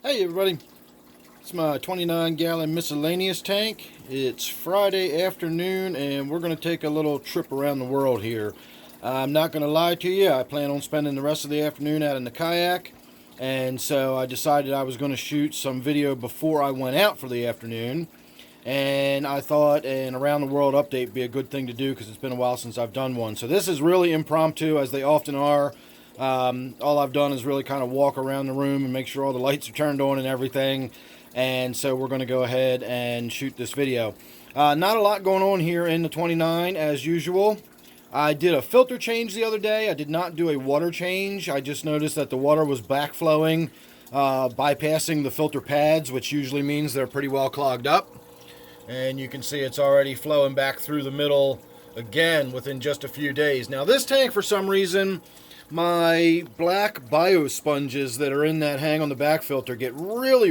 Hey everybody, it's my 29-gallon miscellaneous tank. It's Friday afternoon and we're going to take a little trip around the world here. I'm not going to lie to you, I plan on spending the rest of the afternoon out in the kayak, and so I decided I was going to shoot some video before I went out for the afternoon, and I thought an around the world update would be a good thing to do because it's been a while since I've done one. So this is really impromptu, as they often are. All I've done is really kind of walk around the room and make sure all the lights are turned on and everything, and so we're going to go ahead and shoot this video. Not a lot going on here in the 29 as usual. I did a filter change the other day. I did not do a water change. I just noticed that the water was backflowing, bypassing the filter pads, which usually means they're pretty well clogged up, and you can see it's already flowing back through the middle again within just a few days. Now this tank, for some reason, my black biosponges that are in that hang on the back filter get really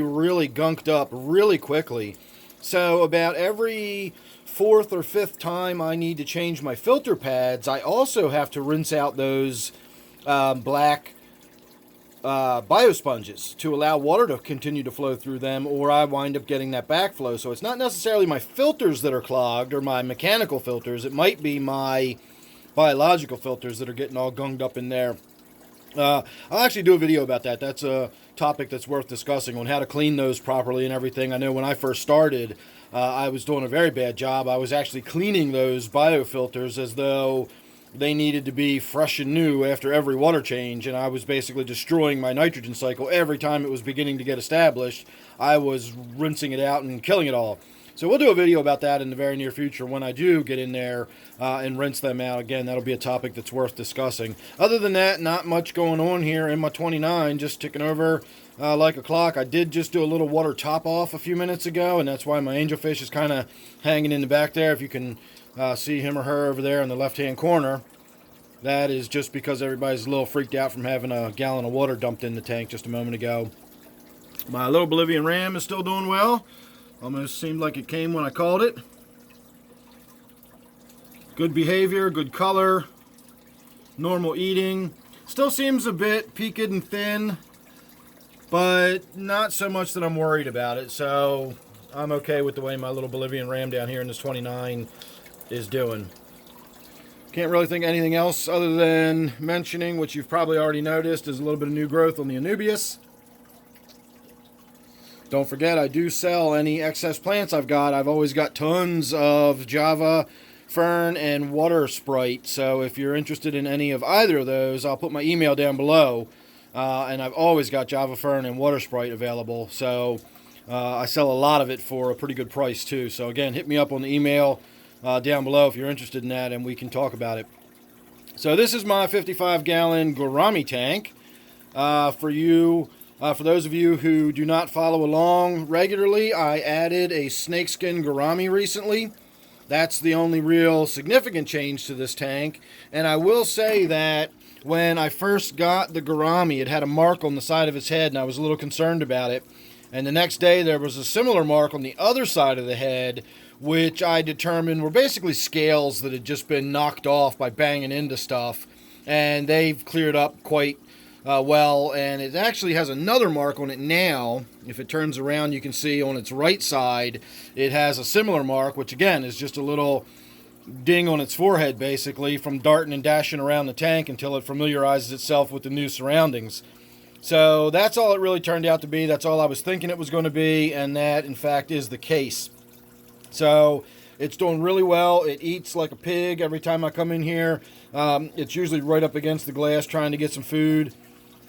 gunked up really quickly. So about every fourth or fifth time I need to change my filter pads, I also have to rinse out those black biosponges to allow water to continue to flow through them, or I wind up getting that backflow. So it's not necessarily my filters that are clogged or my mechanical filters. It might be my biological filters that are getting all gunged up in there. I'll actually do a video about that. That's a topic that's worth discussing, on how to clean those properly and everything. I know when I first started, I was doing a very bad job. I was actually cleaning those biofilters as though they needed to be fresh and new after every water change, and I was basically destroying my nitrogen cycle every time it was beginning to get established. I was rinsing it out and killing it all. So we'll do a video about that in the very near future when I do get in there and rinse them out. Again, that'll be a topic that's worth discussing. Other than that, not much going on here in my 29, just ticking over like a clock. I did just do a little water top off a few minutes ago, and that's why my angelfish is kind of hanging in the back there. If you can see him or her over there in the left-hand corner, that is just because everybody's a little freaked out from having a gallon of water dumped in the tank just a moment ago. My little Bolivian Ram is still doing well. Almost seemed like it came when I called it. Good behavior, good color, normal eating. Still seems a bit peaked and thin, but not so much that I'm worried about it. So I'm okay with the way my little Bolivian Ram down here in this 29 is doing. Can't really think of anything else other than mentioning, which you've probably already noticed, is a little bit of new growth on the Anubias. Don't forget, I do sell any excess plants I've got. I've always got tons of Java, Fern, and Water Sprite. So if you're interested in any of either of those, I'll put my email down below. And I've always got Java, Fern, and Water Sprite available. So I sell a lot of it for a pretty good price too. So again, hit me up on the email down below if you're interested in that, and we can talk about it. So this is my 55-gallon gourami tank. For those of you who do not follow along regularly, I added a snakeskin gourami recently. That's the only real significant change to this tank. And I will say that when I first got the gourami, it had a mark on the side of its head, and I was a little concerned about it. And the next day, there was a similar mark on the other side of the head, which I determined were basically scales that had just been knocked off by banging into stuff. And they've cleared up quite well, and it actually has another mark on it now. If it turns around, you can see on its right side it has a similar mark, which again is just a little ding on its forehead, basically, from darting and dashing around the tank until it familiarizes itself with the new surroundings. So that's all it really turned out to be. That's all I was thinking it was going to be, and that in fact is the case. So it's doing really well. It eats like a pig every time I come in here. It's usually right up against the glass trying to get some food.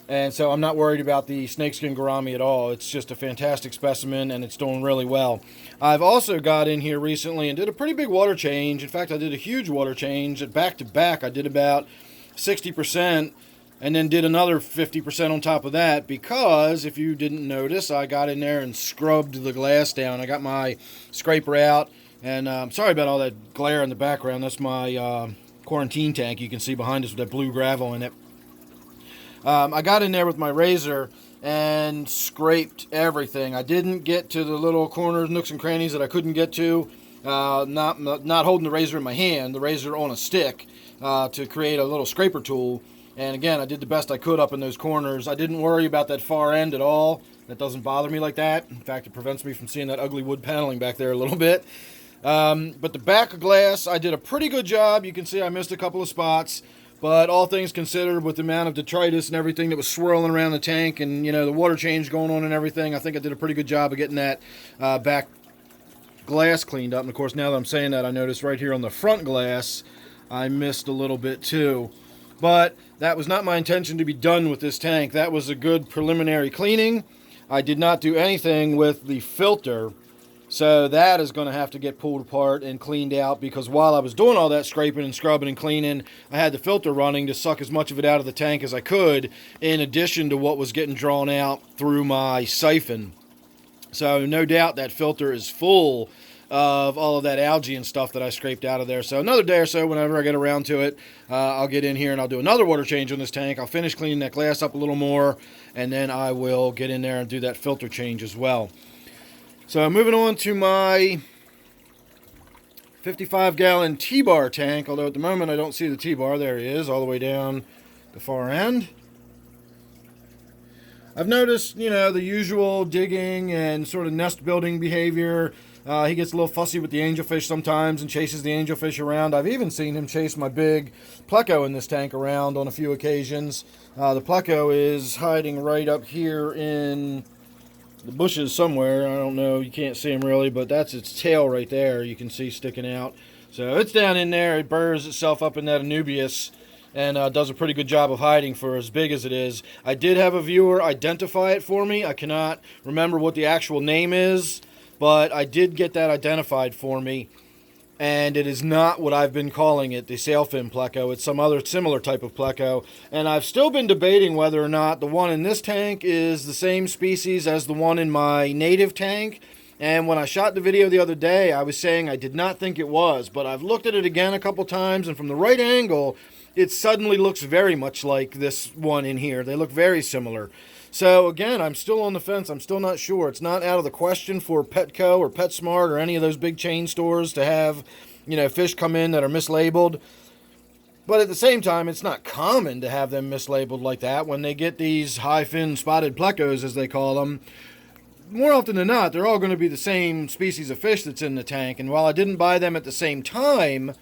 And so I'm not worried about the snakeskin gourami at all. It's just a fantastic specimen, and it's doing really well. I've also got in here recently and did a pretty big water change. In fact, I did a huge water change. At back-to-back, I did about 60%, and then did another 50% on top of that, because if you didn't notice, I got in there and scrubbed the glass down. I got my scraper out, and I'm sorry about all that glare in the background. That's my quarantine tank you can see behind us with that blue gravel in it. I got in there with my razor and scraped everything. I didn't get to the little corners, nooks, and crannies that I couldn't get to. Not holding the razor in my hand, the razor on a stick to create a little scraper tool. And again, I did the best I could up in those corners. I didn't worry about that far end at all. That doesn't bother me like that. In fact, it prevents me from seeing that ugly wood paneling back there a little bit. But the back glass, I did a pretty good job. You can see I missed a couple of spots. But all things considered, with the amount of detritus and everything that was swirling around the tank and, the water change going on and everything, I think I did a pretty good job of getting that back glass cleaned up. And, of course, now that I'm saying that, I noticed right here on the front glass, I missed a little bit too. But that was not my intention to be done with this tank. That was a good preliminary cleaning. I did not do anything with the filter. So that is going to have to get pulled apart and cleaned out, because while I was doing all that scraping and scrubbing and cleaning, I had the filter running to suck as much of it out of the tank as I could, in addition to what was getting drawn out through my siphon. So no doubt that filter is full of all of that algae and stuff that I scraped out of there. So another day or so, whenever I get around to it, I'll get in here and I'll do another water change on this tank. I'll finish cleaning that glass up a little more, and then I will get in there and do that filter change as well. So moving on to my 55-gallon TBar tank, although at the moment I don't see the TBar. There he is, all the way down the far end. I've noticed, the usual digging and sort of nest building behavior. He gets a little fussy with the angelfish sometimes and chases the angelfish around. I've even seen him chase my big pleco in this tank around on a few occasions. The pleco is hiding right up here in the bushes somewhere. I don't know, you can't see him really, but that's its tail right there you can see sticking out. So it's down in there. It burrows itself up in that Anubias and does a pretty good job of hiding for as big as it is. I did have a viewer identify it for me. I cannot remember what the actual name is, but I did get that identified for me. And it is not what I've been calling it, the sailfin pleco. It's some other similar type of pleco. And I've still been debating whether or not the one in this tank is the same species as the one in my native tank. And when I shot the video the other day, I was saying I did not think it was. But I've looked at it again a couple times, and from the right angle, it suddenly looks very much like this one in here. They look very similar. So again, I'm still on the fence. I'm still not sure. It's not out of the question for Petco or PetSmart or any of those big chain stores to have, fish come in that are mislabeled. But at the same time, it's not common to have them mislabeled like that. When they get these high-fin spotted plecos, as they call them, more often than not, they're all going to be the same species of fish that's in the tank. And while I didn't buy them at the same time,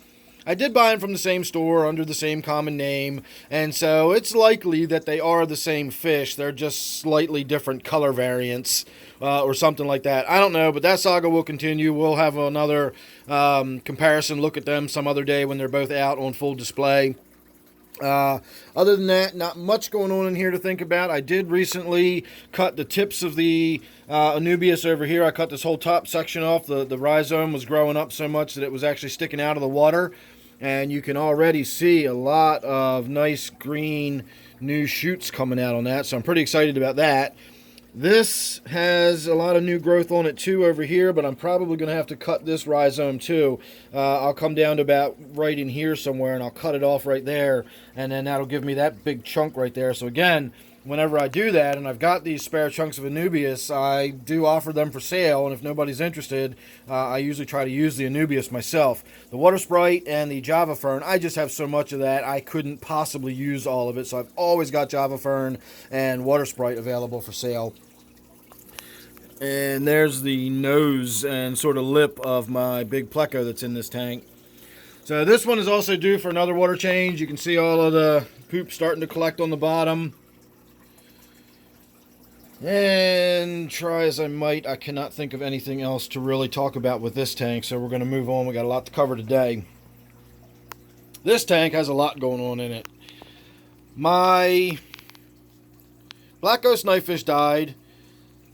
I did buy them from the same store under the same common name, and so it's likely that they are the same fish. They're just slightly different color variants or something like that. I don't know, but that saga will continue. We'll have another comparison look at them some other day when they're both out on full display. Other than that, not much going on in here to think about. I did recently cut the tips of the Anubias over here. I cut this whole top section off. The rhizome was growing up so much that it was actually sticking out of the water. And you can already see a lot of nice green new shoots coming out on that. So I'm pretty excited about that. This has a lot of new growth on it too over here, but I'm probably going to have to cut this rhizome too. I'll come down to about right in here somewhere and I'll cut it off right there, and then that'll give me that big chunk right there. So again, whenever I do that, and I've got these spare chunks of Anubias, I do offer them for sale, and if nobody's interested, I usually try to use the Anubias myself. The Water Sprite and the Java Fern, I just have so much of that, I couldn't possibly use all of it, so I've always got Java Fern and Water Sprite available for sale. And there's the nose and sort of lip of my big pleco that's in this tank. So this one is also due for another water change. You can see all of the poop starting to collect on the bottom. And try as I might, I cannot think of anything else to really talk about with this tank, so we're going to move on. We got a lot to cover today. This tank has a lot going on in it. My black ghost knifefish died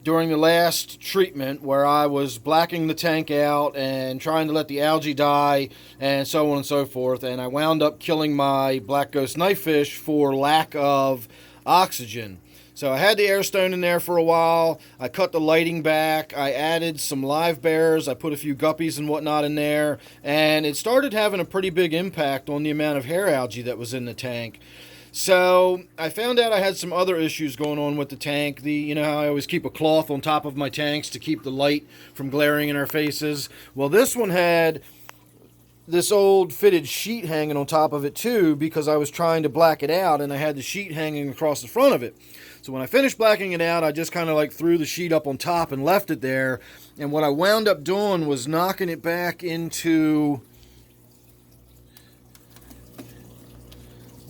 during the last treatment, where I was blacking the tank out and trying to let the algae die and so on and so forth, and I wound up killing my black ghost knifefish for lack of oxygen. So I had the air stone in there for a while. I cut the lighting back. I added some live bears. I put a few guppies and whatnot in there. And it started having a pretty big impact on the amount of hair algae that was in the tank. So I found out I had some other issues going on with the tank. You know how I always keep a cloth on top of my tanks to keep the light from glaring in our faces? Well, this one had this old fitted sheet hanging on top of it too, because I was trying to black it out and I had the sheet hanging across the front of it. So when I finished blacking it out, I just kind of like threw the sheet up on top and left it there. And what I wound up doing was knocking it back into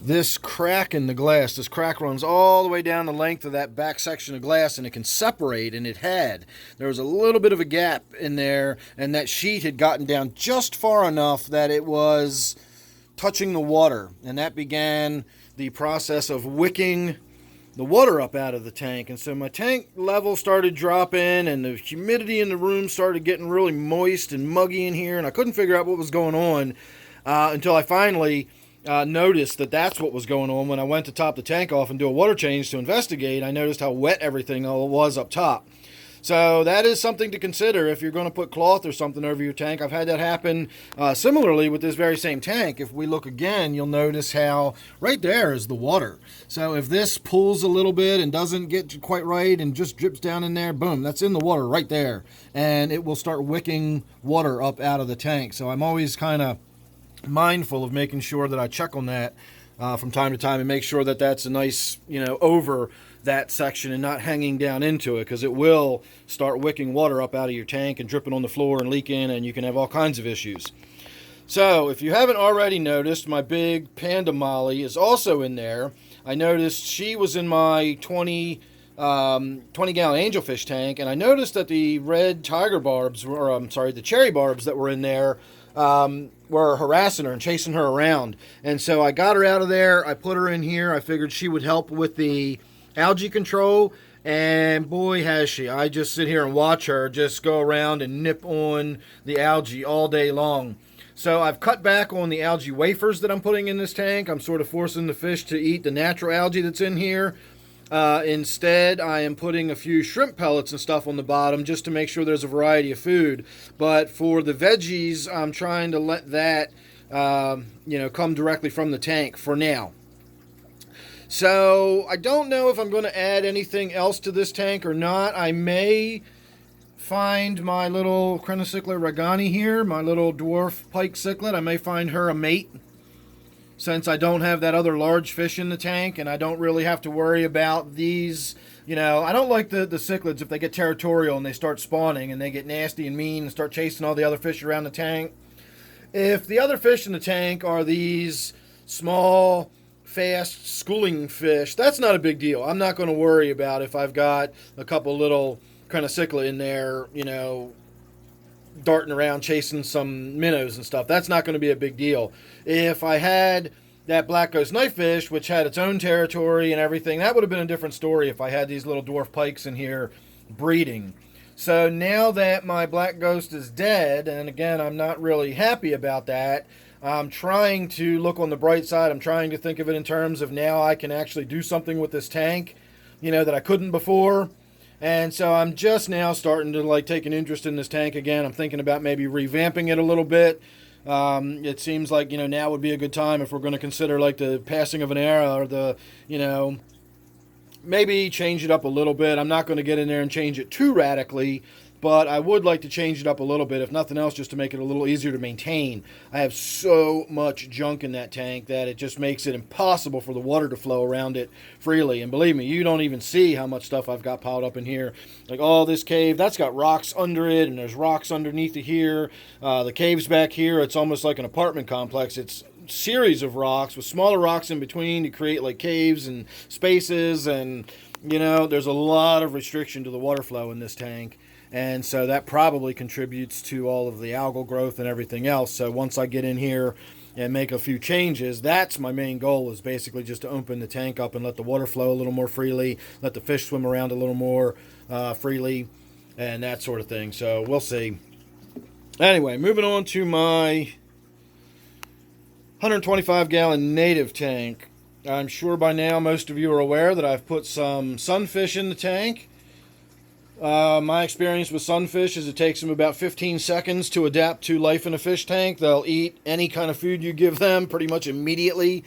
this crack in the glass. This crack runs all the way down the length of that back section of glass, and it can separate, and it had. There was a little bit of a gap in there, and that sheet had gotten down just far enough that it was touching the water, and that began the process of wicking the water up out of the tank. And so my tank level started dropping, and the humidity in the room started getting really moist and muggy in here, and I couldn't figure out what was going on until I finally noticed that that's what was going on. When I went to top the tank off and do a water change to investigate, I noticed how wet everything was up top. So that is something to consider if you're going to put cloth or something over your tank. I've had that happen similarly with this very same tank. If we look again, you'll notice how right there is the water. So if this pulls a little bit and doesn't get quite right and just drips down in there, boom, that's in the water right there. And it will start wicking water up out of the tank. So I'm always kind of mindful of making sure that I check on that from time to time and make sure that that's a nice, over that section and not hanging down into it, because it will start wicking water up out of your tank and dripping on the floor and leaking, and you can have all kinds of issues. So if you haven't already noticed, my big Panda Molly is also in there. I noticed she was in my 20 gallon Angelfish tank, and I noticed that the red tiger barbs, the cherry barbs that were in there were harassing her and chasing her around. And so I got her out of there. I put her in here. I figured she would help with the algae control, and boy has she. I just sit here and watch her just go around and nip on the algae all day long. So I've cut back on the algae wafers that I'm putting in this tank. I'm sort of forcing the fish to eat the natural algae that's in here. Instead, I am putting a few shrimp pellets and stuff on the bottom just to make sure there's a variety of food. But for the veggies, I'm trying to let that come directly from the tank for now. So I don't know if I'm going to add anything else to this tank or not. I may find my little Crenocycla regani here, my little dwarf pike cichlid. I may find her a mate, since I don't have that other large fish in the tank, and I don't really have to worry about these. I don't like the cichlids if they get territorial and they start spawning and they get nasty and mean and start chasing all the other fish around the tank. If the other fish in the tank are these small, fast schooling fish, that's not a big deal. I'm not going to worry about if I've got a couple little Crenocycla in there, darting around chasing some minnows and stuff. That's not going to be a big deal. If I had that black ghost knifefish, which had its own territory and everything, that would have been a different story if I had these little dwarf pikes in here breeding. So now that my black ghost is dead, and again, I'm not really happy about that, I'm trying to look on the bright side. I'm trying to think of it in terms of now I can actually do something with this tank, that I couldn't before. And so I'm just now starting to take an interest in this tank again. I'm thinking about maybe revamping it a little bit. It seems like, now would be a good time if we're going to consider the passing of an era, or the, maybe change it up a little bit. I'm not going to get in there and change it too radically, but I would like to change it up a little bit, if nothing else, just to make it a little easier to maintain. I have so much junk in that tank that it just makes it impossible for the water to flow around it freely. And believe me, you don't even see how much stuff I've got piled up in here. Like all this cave, that's got rocks under it, and there's rocks underneath it here. The cave's back here. It's almost like an apartment complex. It's a series of rocks with smaller rocks in between to create caves and spaces, and there's a lot of restriction to the water flow in this tank. And so that probably contributes to all of the algal growth and everything else. So once I get in here and make a few changes, that's my main goal, is basically just to open the tank up and let the water flow a little more freely, let the fish swim around a little more freely, and that sort of thing. So we'll see. Anyway, moving on to my 125-gallon native tank. I'm sure by now most of you are aware that I've put some sunfish in the tank. My experience with sunfish is it takes them about 15 seconds to adapt to life in a fish tank. They'll eat any kind of food you give them pretty much immediately.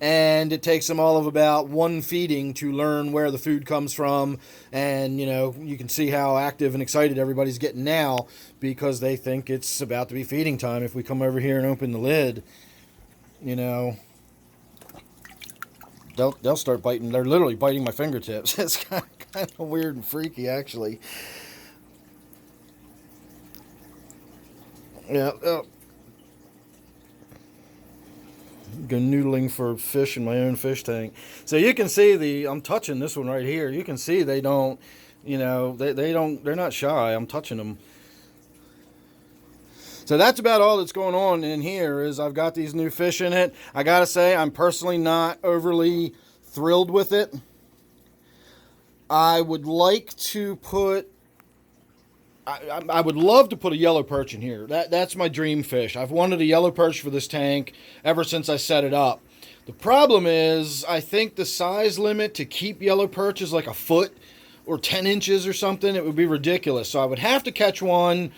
and it takes them all of about one feeding to learn where the food comes from. And you can see how active and excited everybody's getting now, because they think it's about to be feeding time. If we come over here and open the lid, they'll start biting. They're literally biting my fingertips. It's kind of weird and freaky, actually. Yeah. Go noodling for fish in my own fish tank. So you can see I'm touching this one right here. You can see they don't, they're not shy. I'm touching them. So that's about all that's going on in here. Is I've got these new fish in it. I gotta say, I'm personally not overly thrilled with it. I would like to put I would love to put a yellow perch in here. That's my dream fish. I've wanted a yellow perch for this tank ever since I set it up. The problem is, I think the size limit to keep yellow perch is like a foot or 10 inches or something. It would be ridiculous. So I would have to catch one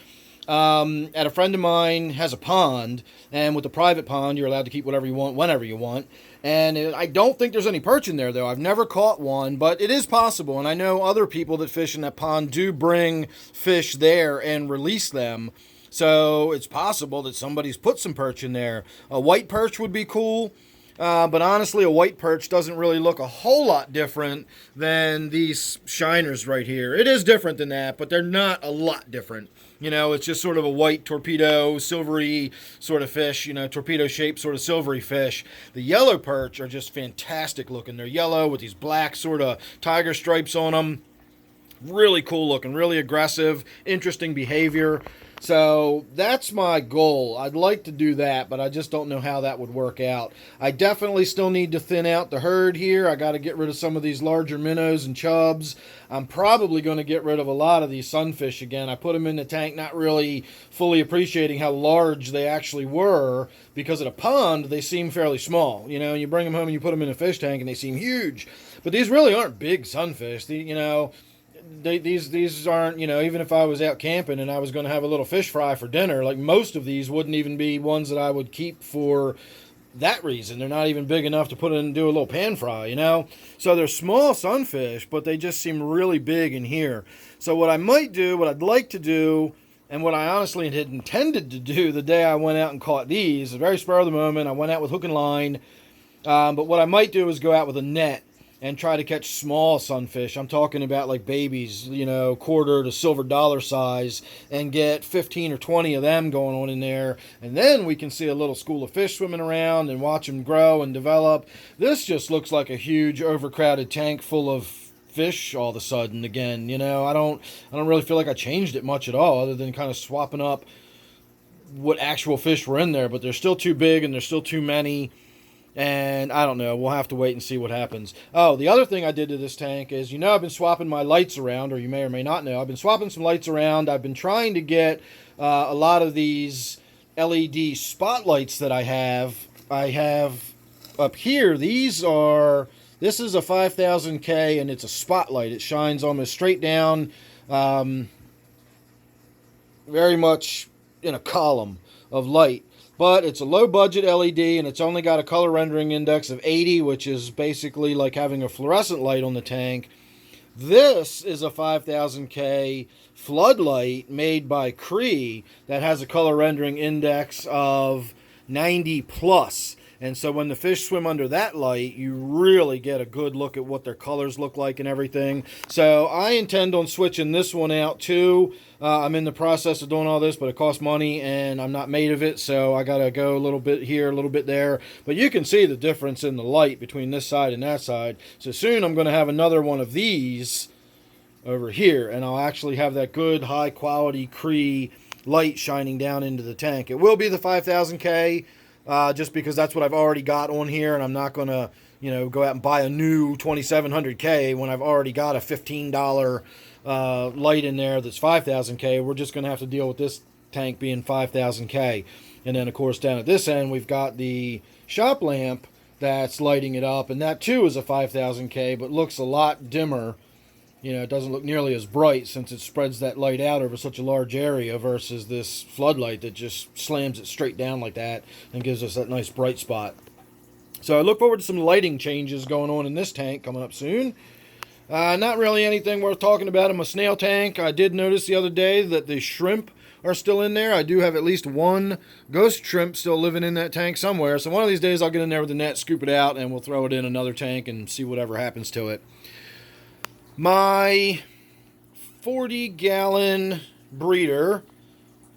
at a friend of mine has a pond, and with the private pond, you're allowed to keep whatever you want, whenever you want. And I don't think there's any perch in there, though. I've never caught one, but it is possible. And I know other people that fish in that pond do bring fish there and release them. So it's possible that somebody's put some perch in there. A white perch would be cool. But honestly, a white perch doesn't really look a whole lot different than these shiners right here. It is different than that, but they're not a lot different. It's just sort of a white torpedo, silvery sort of fish, torpedo-shaped sort of silvery fish. The yellow perch are just fantastic looking. They're yellow with these black sort of tiger stripes on them. Really cool looking, really aggressive, interesting behavior. So that's my goal. I'd like to do that, but I just don't know how that would work out. I definitely still need to thin out the herd here. I got to get rid of some of these larger minnows and chubs. I'm probably going to get rid of a lot of these sunfish again. I put them in the tank not really fully appreciating how large they actually were, because at a pond they seem fairly small. You bring them home and you put them in a fish tank and they seem huge. But these really aren't big sunfish. These aren't, even if I was out camping and I was going to have a little fish fry for dinner, like most of these wouldn't even be ones that I would keep for that reason. They're not even big enough to put in and do a little pan fry, So they're small sunfish, but they just seem really big in here. So what I'd like to do, and what I honestly had intended to do the day I went out and caught these, the very spur of the moment, I went out with hook and line. But what I might do is go out with a net and try to catch small sunfish. I'm talking about like babies, quarter to silver dollar size, and get 15 or 20 of them going on in there. And then we can see a little school of fish swimming around and watch them grow and develop. This just looks like a huge overcrowded tank full of fish all of a sudden again. I don't really feel like I changed it much at all, other than kind of swapping up what actual fish were in there. But they're still too big and there's still too many. And I don't know. We'll have to wait and see what happens. Oh, the other thing I did to this tank is, I've been swapping my lights around, or you may or may not know. I've been swapping some lights around. I've been trying to get a lot of these LED spotlights that I have. I have up here, this is a 5000K, and it's a spotlight. It shines almost straight down, very much in a column of light. But it's a low-budget LED, and it's only got a color rendering index of 80, which is basically like having a fluorescent light on the tank. This is a 5000K floodlight made by Cree that has a color rendering index of 90 plus. And so when the fish swim under that light, you really get a good look at what their colors look like and everything. So I intend on switching this one out too. I'm in the process of doing all this, but it costs money and I'm not made of it. So I got to go a little bit here, a little bit there. But you can see the difference in the light between this side and that side. So soon I'm going to have another one of these over here. And I'll actually have that good high quality Cree light shining down into the tank. It will be the 5000K. Just because that's what I've already got on here, and I'm not going to, go out and buy a new 2700K when I've already got a $15 light in there that's 5000K. We're just going to have to deal with this tank being 5000K. And then, of course, down at this end, we've got the shop lamp that's lighting it up, and that too is a 5000K, but looks a lot dimmer. It doesn't look nearly as bright since it spreads that light out over such a large area versus this floodlight that just slams it straight down like that and gives us that nice bright spot. So I look forward to some lighting changes going on in this tank coming up soon. Not really anything worth talking about in my snail tank. I did notice the other day that the shrimp are still in there. I do have at least one ghost shrimp still living in that tank somewhere. So one of these days I'll get in there with the net, scoop it out, and we'll throw it in another tank and see whatever happens to it. My 40-gallon breeder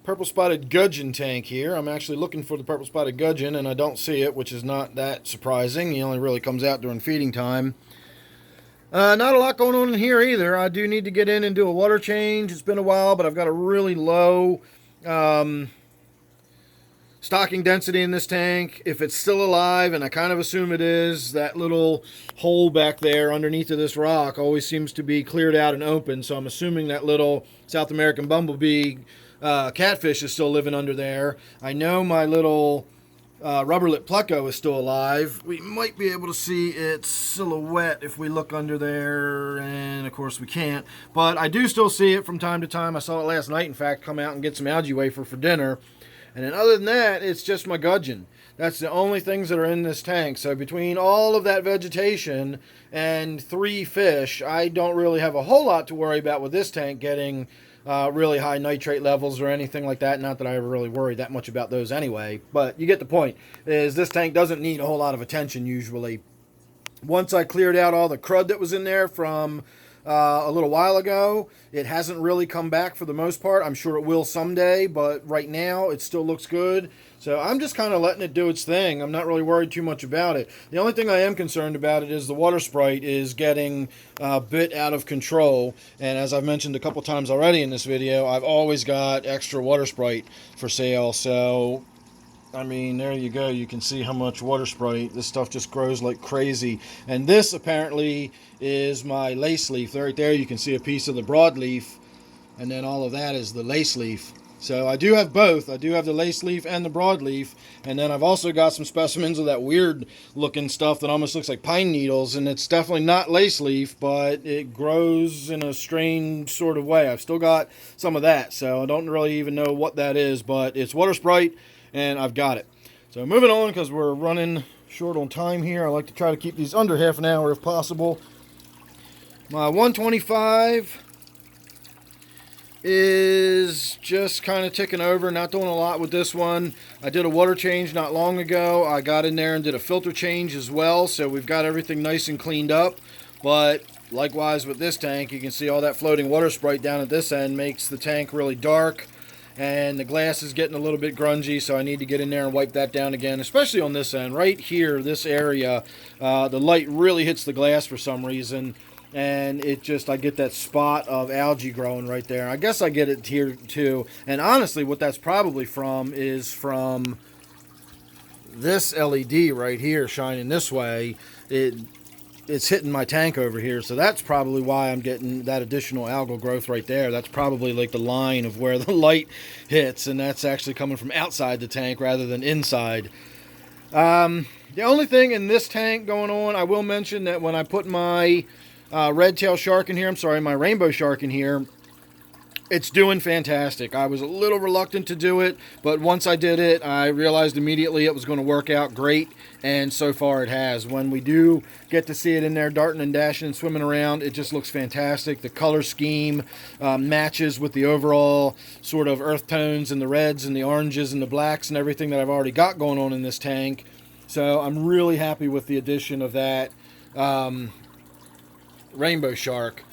purple spotted gudgeon tank here. I'm actually looking for the purple spotted gudgeon, and I don't see it, which is not that surprising. He only really comes out during feeding time. Not a lot going on in here either. I do need to get in and do a water change. It's been a while, but I've got a really low stocking density in this tank. If it's still alive, and I kind of assume it is, that little hole back there underneath of this rock always seems to be cleared out and open, so I'm assuming that little South American bumblebee catfish is still living under there. I know my little rubber lip pleco is still alive. We might be able to see its silhouette if we look under there, and of course we can't. But I do still see it from time to time. I saw it last night, in fact, come out and get some algae wafer for dinner. And then other than that, it's just my gudgeon. That's the only things that are in this tank. So between all of that vegetation and 3 fish, I don't really have a whole lot to worry about with this tank getting really high nitrate levels or anything like that. Not that I ever really worry that much about those anyway, but you get the point. Is this tank doesn't need a whole lot of attention usually. Once I cleared out all the crud that was in there from a little while ago, it hasn't really come back for the most part. I'm sure it will someday, but right now it still looks good. So I'm just kind of letting it do its thing. I'm not really worried too much about it. The only thing I am concerned about it is the water sprite is getting a bit out of control. And as I've mentioned a couple times already in this video, I've always got extra water sprite for sale. So I mean, there you go. You can see how much water sprite. This stuff just grows like crazy. And this apparently is my lace leaf. Right there you can see a piece of the broadleaf, and then all of that is the lace leaf. So I do have both. I do have the lace leaf and the broadleaf, and then I've also got some specimens of that weird looking stuff that almost looks like pine needles, and it's definitely not lace leaf, but it grows in a strange sort of way. I've still got some of that, so I don't really even know what that is, but it's water sprite, and I've got it. So moving on, because we're running short on time here. I like to try to keep these under half an hour if possible. My 125 is just kind of ticking over, not doing a lot with this one. I did a water change not long ago. I got in there and did a filter change as well, so we've got everything nice and cleaned up. But likewise with this tank, you can see all that floating water sprite down at this end makes the tank really dark, and the glass is getting a little bit grungy, so I need to get in there and wipe that down again, especially on this end. Right here, this area, the light really hits the glass for some reason, and it just, I get that spot of algae growing right there. I guess I get it here too, and honestly what that's probably from is from this LED right here shining this way. It's hitting my tank over here, so that's probably why I'm getting that additional algal growth right there. That's probably like the line of where the light hits, and that's actually coming from outside the tank rather than inside. The only thing in this tank going on, I will mention that when I put my red tail shark in here, my rainbow shark in here, it's doing fantastic. I was a little reluctant to do it, but once I did it, I realized immediately it was going to work out great, and so far it has. When we do get to see it in there darting and dashing and swimming around, it just looks fantastic. The color scheme matches with the overall sort of earth tones and the reds and the oranges and the blacks and everything that I've already got going on in this tank. So I'm really happy with the addition of that rainbow shark.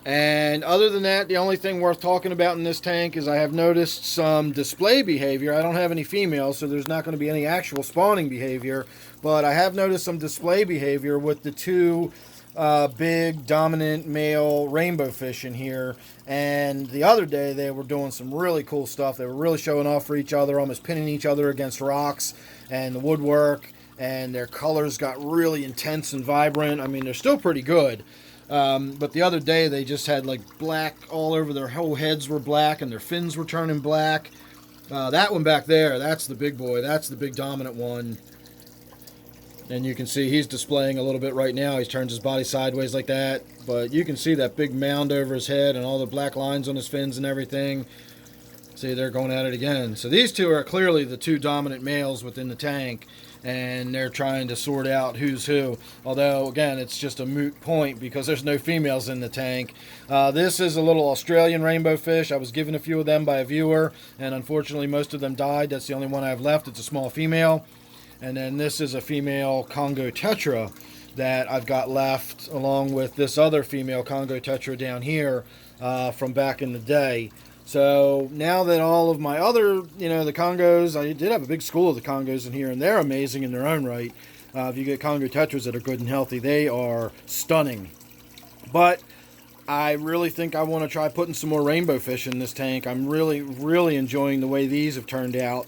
And other than that, the only thing worth talking about in this tank is I have noticed some display behavior. I don't have any females, so there's not going to be any actual spawning behavior, but I have noticed some display behavior with the two big dominant male rainbow fish in here. And the other day they were doing some really cool stuff. They were really showing off for each other, almost pinning each other against rocks and the woodwork, and their colors got really intense and vibrant. I mean, they're still pretty good. But the other day they just had like black all over, their whole heads were black and their fins were turning black. That one back there, that's the big boy. That's the big dominant one. And you can see he's displaying a little bit right now. He turns his body sideways like that. But you can see that big mound over his head and all the black lines on his fins and everything. See, they're going at it again. So these two are clearly the two dominant males within the tank. and they're trying to sort out who's who. Although, again, it's just a moot point because there's no females in the tank. This is a little Australian rainbow fish. I was given a few of them by a viewer, and unfortunately most of them died. That's the only one I have left. It's a small female. And then this is a female Congo tetra that I've got left, along with this other female Congo tetra down here from back in the day. So now that all of my other, the Congos, I did have a big school of the Congos in here, and they're amazing in their own right. If you get Congo tetras that are good and healthy, they are stunning. But I really think I want to try putting some more rainbow fish in this tank. I'm really, really enjoying the way these have turned out.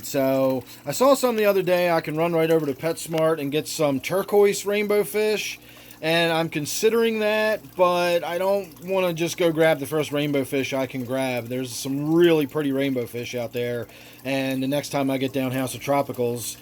So I saw some the other day. I can run right over to PetSmart and get some turquoise rainbow fish. And I'm considering that, but I don't want to just go grab the first rainbow fish I can grab. There's some really pretty rainbow fish out there, and the next time I get down House of Tropicals,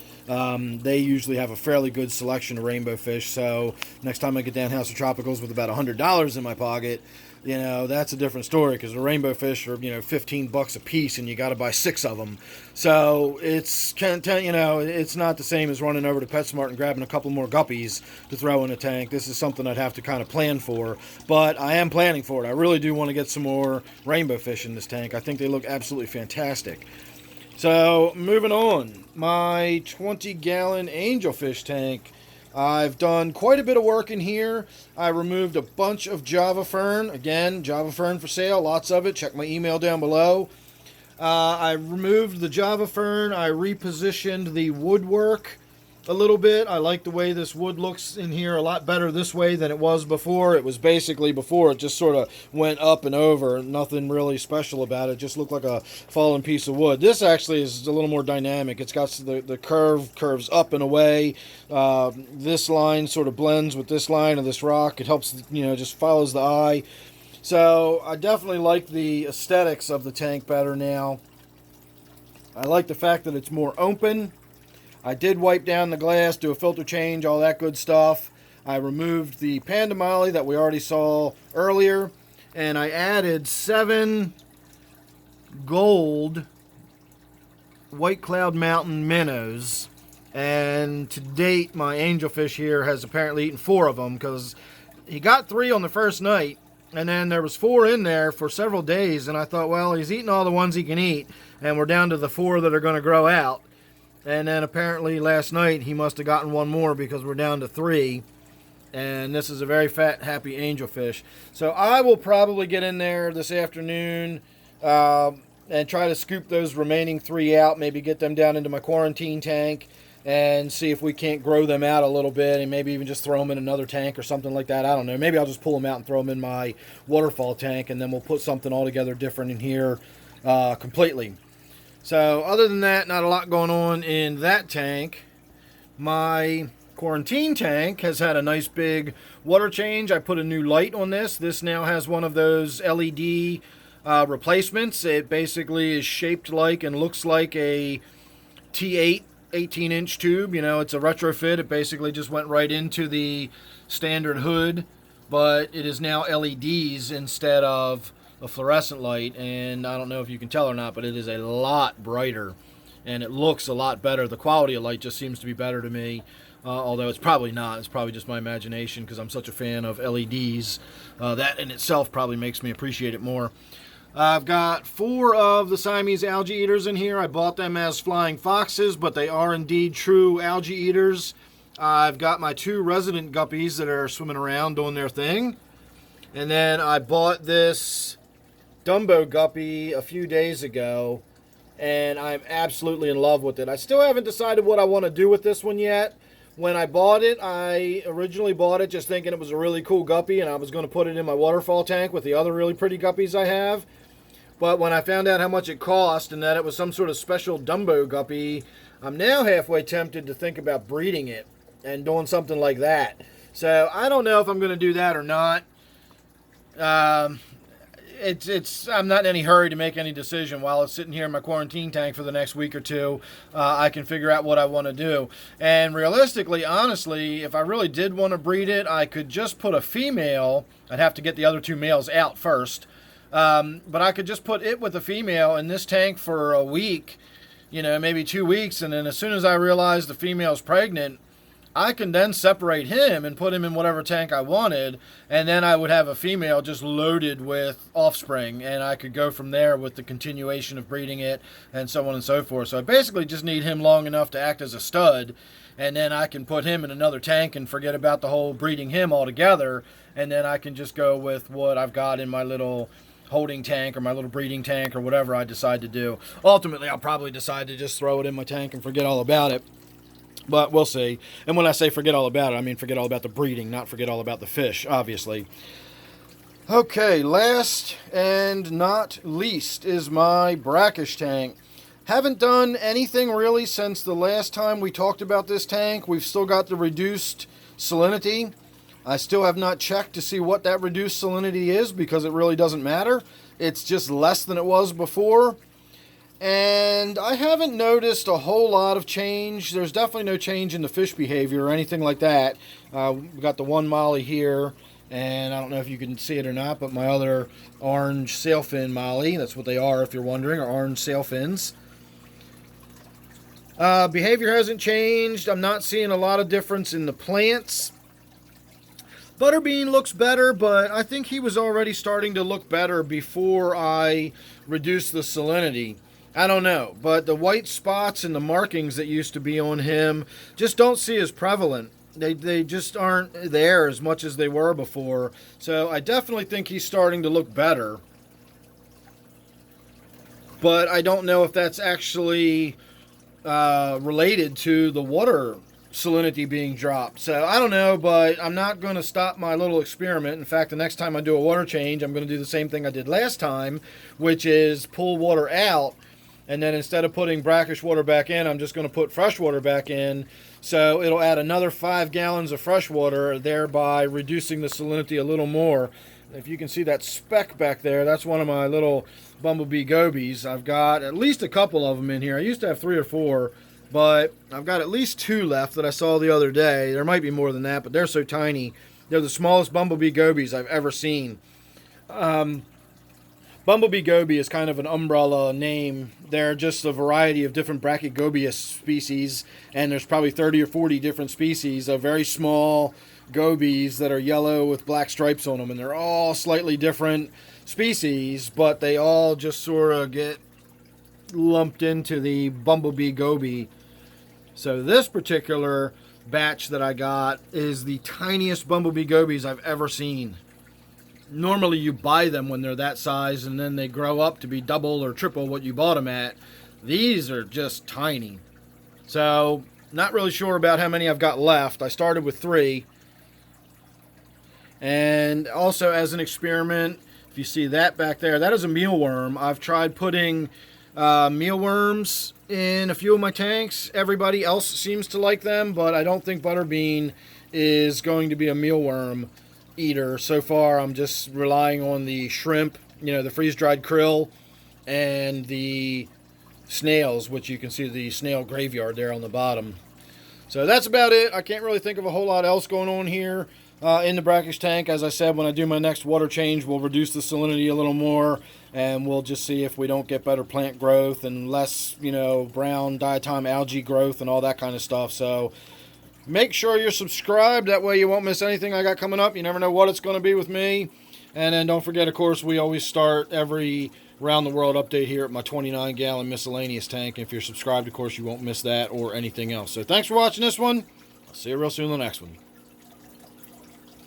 they usually have a fairly good selection of rainbow fish. So next time I get down House of Tropicals with about $100 in my pocket, that's a different story, because the rainbow fish are, $15 a piece, and you got to buy 6 of them. So it's it's not the same as running over to PetSmart and grabbing a couple more guppies to throw in a tank. This is something I'd have to kind of plan for, but I am planning for it. I really do want to get some more rainbow fish in this tank. I think they look absolutely fantastic. So moving on, my 20-gallon Angelfish tank. I've done quite a bit of work in here. I removed a bunch of Java Fern. Again, Java Fern for sale, lots of it. Check my email down below. I removed the Java Fern. I repositioned the woodwork a little bit. I like the way this wood looks in here a lot better this way than it was before. It was basically before, it just sort of went up and over. Nothing really special about it. It just looked like a fallen piece of wood. This actually is a little more dynamic. It's got the curves up and away. This line sort of blends with this line of this rock. It helps, just follows the eye. So I definitely like the aesthetics of the tank better now. I like the fact that it's more open. I did wipe down the glass, do a filter change, all that good stuff. I removed the Panda Molly that we already saw earlier, and I added 7 gold White Cloud Mountain minnows. And to date, my angelfish here has apparently eaten 4 of them, because he got 3 on the first night, and then there was 4 in there for several days, and I thought, well, he's eating all the ones he can eat, and we're down to the 4 that are going to grow out. And then apparently last night he must have gotten 1 more, because we're down to 3. And this is a very fat, happy angelfish. So I will probably get in there this afternoon and try to scoop those remaining 3 out. Maybe get them down into my quarantine tank and see if we can't grow them out a little bit, and maybe even just throw them in another tank or something like that. I don't know. Maybe I'll just pull them out and throw them in my waterfall tank, and then we'll put something altogether different in here completely. So other than that, not a lot going on in that tank. My quarantine tank has had a nice big water change. I put a new light on this. This now has one of those LED replacements. It basically is shaped like and looks like a T8 18-inch tube. It's a retrofit. It basically just went right into the standard hood, but it is now LEDs instead of a fluorescent light, and I don't know if you can tell or not, but it is a lot brighter, and it looks a lot better. The quality of light just seems to be better to me, although it's probably not. It's probably just my imagination, because I'm such a fan of LEDs. That in itself probably makes me appreciate it more. I've got 4 of the Siamese algae eaters in here. I bought them as flying foxes, but they are indeed true algae eaters. I've got my 2 resident guppies that are swimming around doing their thing. And then I bought this Dumbo guppy a few days ago, and I'm absolutely in love with it. I still haven't decided what I want to do with this one yet. When I bought it, I originally bought it just thinking it was a really cool guppy, and I was going to put it in my waterfall tank with the other really pretty guppies I have. But when I found out how much it cost and that it was some sort of special Dumbo guppy, I'm now halfway tempted to think about breeding it and doing something like that. So I don't know if I'm going to do that or not. I'm not in any hurry to make any decision. While it's sitting here in my quarantine tank for the next week or 2, I can figure out what I want to do. And realistically, honestly, if I really did want to breed it, I could just put a female. I'd have to get the other 2 males out first. But I could just put it with a female in this tank for a week maybe 2 weeks, and then as soon as I realize the female's pregnant, I can then separate him and put him in whatever tank I wanted, and then I would have a female just loaded with offspring, and I could go from there with the continuation of breeding it and so on and so forth. So I basically just need him long enough to act as a stud, and then I can put him in another tank and forget about the whole breeding him altogether, and then I can just go with what I've got in my little holding tank or my little breeding tank or whatever I decide to do. Ultimately, I'll probably decide to just throw it in my tank and forget all about it. But we'll see. And when I say forget all about it, I mean forget all about the breeding, not forget all about the fish, obviously. Okay, last and not least is my Brackish tank. Haven't done anything really since the last time we talked about this tank. We've still got the reduced salinity. I still have not checked to see what that reduced salinity is because it really doesn't matter. It's just less than it was before. And I haven't noticed a whole lot of change. There's definitely no change in the fish behavior or anything like that. We've got the one molly here, and I don't know if you can see it or not, but my other orange sailfin molly, that's what they are if you're wondering, are orange sailfins. Behavior hasn't changed. I'm not seeing a lot of difference in the plants. Butterbean looks better, but I think he was already starting to look better before I reduced the salinity. I don't know, but the white spots and the markings that used to be on him just don't see as prevalent. They just aren't there as much as they were before. So I definitely think he's starting to look better. But I don't know if that's actually related to the water salinity being dropped. So I don't know, but I'm not going to stop my little experiment. In fact, the next time I do a water change, I'm going to do the same thing I did last time, which is pull water out. And then instead of putting brackish water back in, I'm just going to put fresh water back in. So it'll add another 5 gallons of fresh water, thereby reducing the salinity a little more. If you can see that speck back there, that's one of my little bumblebee gobies. I've got at least a couple of them in here. I used to have 3 or 4, but I've got at least 2 left that I saw the other day. There might be more than that, but they're so tiny. They're the smallest bumblebee gobies I've ever seen. Bumblebee goby is kind of an umbrella name. They're just a variety of different brachygobius species, and there's probably 30 or 40 different species of very small gobies that are yellow with black stripes on them, and they're all slightly different species, but they all just sort of get lumped into the bumblebee goby. So this particular batch that I got is the tiniest bumblebee gobies I've ever seen. Normally you buy them when they're that size and then they grow up to be double or triple what you bought them at. These are just tiny. So not really sure about how many I've got left. I started with 3. And also as an experiment, if you see that back there, that is a mealworm. I've tried putting mealworms in a few of my tanks. Everybody else seems to like them, but I don't think Butterbean is going to be a mealworm eater. So far I'm just relying on the shrimp, the freeze-dried krill, and the snails, which you can see the snail graveyard there on the bottom. So that's about it. I can't really think of a whole lot else going on here in the Brackish tank. As I said, when I do my next water change, we'll reduce the salinity a little more, and we'll just see if we don't get better plant growth and less, brown diatom algae growth and all that kind of stuff. So make sure you're subscribed. That way you won't miss anything I got coming up. You never know what it's going to be with me. And then don't forget, of course, we always start every round the world update here at my 29-gallon miscellaneous tank. If you're subscribed, of course, you won't miss that or anything else. So thanks for watching this one. I'll see you real soon in the next one.